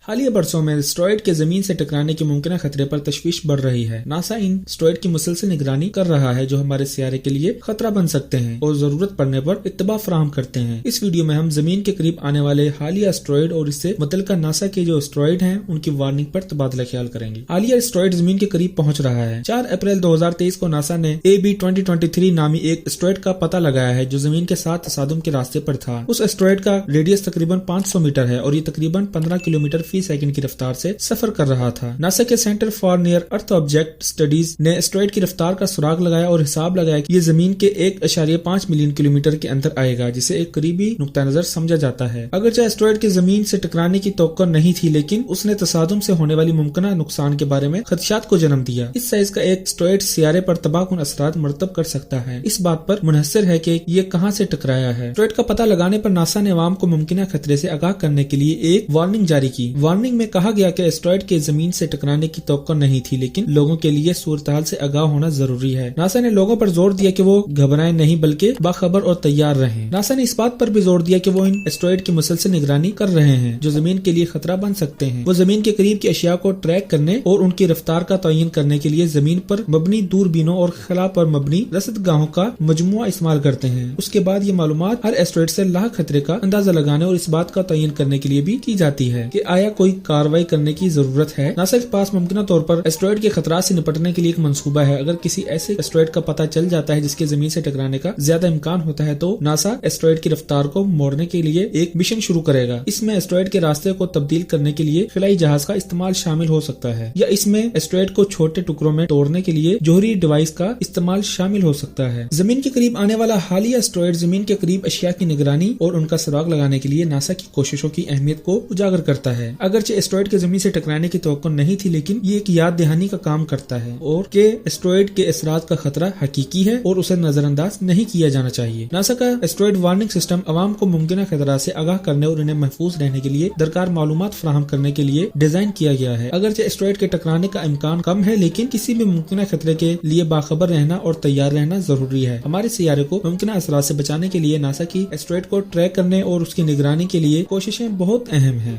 हालिया बरसों में एस्टेरॉयड के जमीन से टकराने के मुमकिन खतरे पर तशवीश बढ़ रही है। नासा इन एस्टेरॉयड की मुसलसल निगरानी कर रहा है जो हमारे सियारे के लिए खतरा बन सकते हैं और जरूरत पड़ने पर इत्तबा फराहम करते हैं। इस वीडियो में हम जमीन के करीब आने वाले हालिया एस्टेरॉयड और इससे मुतल्लिका नासा के जो एस्टेरॉयड हैं उनकी वार्निंग पर तबादला ख्याल करेंगे। हालिया एस्टेरॉयड जमीन के करीब पहुंच रहा है। 4 अप्रैल 2023 को नासा ने AB 2023 नामी एक एस्टेरॉयड का पता लगाया है जो जमीन के साथ तसादुम के रास्ते पर था। उस एस्टेरॉयड का रेडियस तकरीबन 500 मीटर है और ये तकरीबन 15 किलोमीटर फी सेकंड की रफ्तार से सफर कर रहा था। नासा के centre for near earth object studies ने एस्टेरॉयड की रफ्तार का सुराग लगाया और हिसाब लगाया कि ये जमीन के 1.5 मिलियन किलोमीटर के अंदर आएगा, जिसे एक करीबी नुक्ता नजर समझा जाता है। अगरचे एस्टेरॉयड के जमीन से टकराने की तवक्को नहीं थी, लेकिन उसने तसादुम से होने वाली मुमकिन नुकसान के बारे में खदशात को जन्म दिया। इस साइज का एक एस्टेरॉयड सियारे पर तबाहकुन असरात मरतब कर सकता है। इस बात पर मुनहसर है कि ये कहां से टकराया है। एस्टेरॉयड का पता लगाने पर नासा ने अवाम को मुमकिन खतरे से आगाह करने के लिए एक वार्निंग जारी की। वार्निंग में कहा गया कि एस्टेरॉयड के जमीन से टकराने की तवक्को नहीं थी, लेकिन लोगों के लिए सूरत-हाल से आगाह होना जरूरी है। नासा ने लोगों पर जोर दिया कि वो घबराएं नहीं बल्कि बाखबर और तैयार रहें। नासा ने इस बात पर भी जोर दिया कि वो इन एस्टेरॉयड की मुसलसल निगरानी कर रहे हैं जो जमीन के लिए खतरा बन सकते हैं। वो जमीन के करीब की अशिया को ट्रैक करने और उनकी रफ्तार का तयन करने के लिए जमीन पर मबनी दूरबीनों और खला पर मबनी रसदगाहों का मजमुआ इस्तेमाल करते हैं। उसके बाद ये मालूमात हर एस्टेरॉयड से लाक खतरे का अंदाजा लगाने और इस बात का तयन करने के लिए भी की जाती है कि आया कोई कार्रवाई करने की जरूरत है। नासा के पास मुमकिन तौर पर एस्टेरॉयड के खतरा से निपटने के लिए एक मंसूबा है। अगर किसी ऐसे एस्टेरॉयड का पता चल जाता है जिसके जमीन से टकराने का ज्यादा इम्कान होता है तो नासा एस्टेरॉयड की रफ्तार को मोड़ने के लिए एक मिशन शुरू करेगा। इसमें एस्टेरॉयड के रास्ते को तब्दील करने के लिए खिलाई जहाज का इस्तेमाल शामिल हो सकता है, या इसमें एस्टेरॉयड को छोटे टुकड़ों में तोड़ने के लिए जोहरी डिवाइस का इस्तेमाल शामिल हो सकता है। जमीन के करीब आने वाला हालिया एस्टेरॉयड जमीन के करीब अशिया की निगरानी और उनका सुराग लगाने के लिए नासा की कोशिशों की अहमियत को उजागर करता है। अगरचे एस्टेरॉयड के जमीन से टकराने की तवक्को नहीं थी, लेकिन ये एक याद दहानी का काम करता है और के एस्टेरॉयड के असरात का खतरा हकीकी है और उसे नजरअंदाज नहीं किया जाना चाहिए। नासा का एस्टेरॉयड वार्निंग सिस्टम अवाम को मुमकिन खतरा से आगाह करने और उन्हें महफूज रहने के लिए दरकार मालूमात फराहम करने के लिए डिजाइन किया गया है। अगरचे एस्टेरॉयड के टकराने का इम्कान कम है, लेकिन किसी भी मुमकिन खतरे के लिए बाखबर रहना और तैयार रहना जरूरी है। हमारे सियारे को मुमकिन असरात से बचाने के लिए नासा की एस्टेरॉयड को ट्रैक करने और उसकी निगरानी के लिए कोशिशें बहुत अहम है।